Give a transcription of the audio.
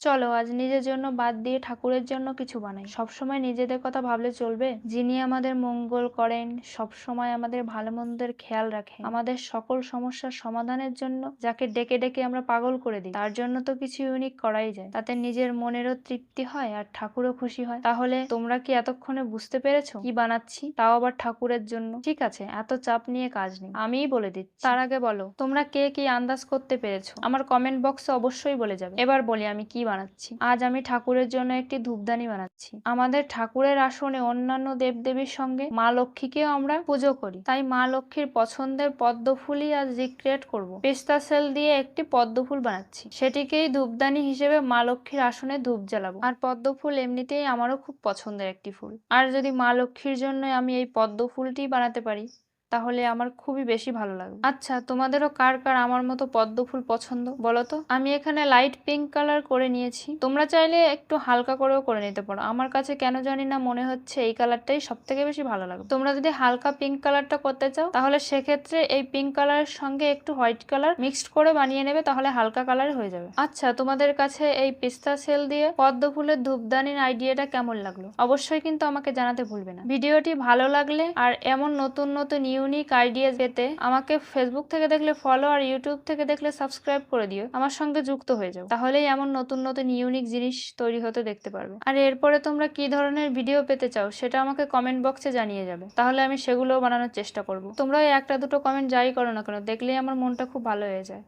চলো আজ নিজের জন্য বাদ দিয়ে ঠাকুরের জন্য কিছু বানাই। সবসময় নিজেদের কথা ভাবলে চলবে? যিনি আমাদের মঙ্গল করেন, সবসময় আমাদের ভালো মন্দের খেয়াল রাখেন, আমাদের সকল সমস্যার সমাধানের জন্য যাকে ডেকে ডেকে আমরা পাগল করে দিই, তার জন্য তো কিছু ইউনিক করাই যায়। তাতে নিজের মনেরও তৃপ্তি হয় আর ঠাকুরও খুশি হয়। তাহলে তোমরা কি এতক্ষণে বুঝতে পেরেছো কি বানাচ্ছি? তাও আবার ঠাকুরের জন্য। ঠিক আছে, এত চাপ নিয়ে কাজ নেই, আমিই বলে দিচ্ছি। তার আগে বলো তোমরা কে কি আন্দাজ করতে পেরেছো? আমার কমেন্ট বক্সে অবশ্যই বলে যাবে। এবার বলি আমি কি বানাচ্ছি। আজ আমি ঠাকুরের জন্য একটি ধূপদানি বানাচ্ছি। আমাদের ঠাকুরের আসনে অন্যান্য দেবদেবীর সঙ্গে মা লক্ষ্মীকেও আমরা পুজো করি, তাই মা লক্ষ্মীর পছন্দের পদ্ম ফুলই আজ রিক্রিয়েট করব। পেস্তা সেল দিয়ে একটি পদ্ম ফুল বানাচ্ছি, সেটিকেই ধূপদানি হিসেবে মা লক্ষ্মীর আসনে ধূপ জ্বালাবো। আর পদ্ম ফুল এমনিতেই আমারও খুব পছন্দের একটি ফুল, আর যদি মা লক্ষ্মীর জন্য আমি এই পদ্ম ফুলটি বানাতে পারি তাহলে আমার খুবই বেশি ভালো লাগবে। আচ্ছা, তোমাদেরও কার কার আমার মতো পদ্ম ফুল পছন্দ বলো তো? আমি এখানে লাইট পিঙ্ক কালার করে নিয়েছি, তোমরা চাইলে একটু হালকা করেও করে নিতে পারো। আমার কাছে কেন জানি না মনে হচ্ছে এই কালারটাই সব থেকে বেশি ভালো লাগবে। তোমরা যদি হালকা পিঙ্ক কালারটা করতে চাও তাহলে সেক্ষেত্রে এই পিঙ্ক কালারের সঙ্গে একটু হোয়াইট কালার মিক্সড করে বানিয়ে নেবে, তাহলে হালকা কালার হয়ে যাবে। আচ্ছা, তোমাদের কাছে এই পিস্তা সেল দিয়ে পদ্ম ফুলের ধূপদানির আইডিয়াটা কেমন লাগলো অবশ্যই কিন্তু আমাকে জানাতে ভুলবে না। ভিডিওটি ভালো লাগলে আর এমন নতুন নতুন ইউনিক আইডিয়া পেতে আমাকে ফেসবুক থেকে দেখলে ফলো আর ইউটিউব থেকে দেখলে সাবস্ক্রাইব করে দিও, আমার সঙ্গে যুক্ত হয়ে যাও। তাহলেই এমন নতুন নতুন ইউনিক জিনিস তৈরি হতে দেখতে পারবে। আর এরপরে তোমরা কি ধরনের ভিডিও পেতে চাও সেটা আমাকে কমেন্ট বক্সে জানিয়ে যাবে, তাহলে আমি সেগুলোও বানানোর চেষ্টা করব। তোমরা একটা দুটো কমেন্ট যাই করো না কেন, দেখলেই আমার মনটা খুব ভালো হয়ে যায়।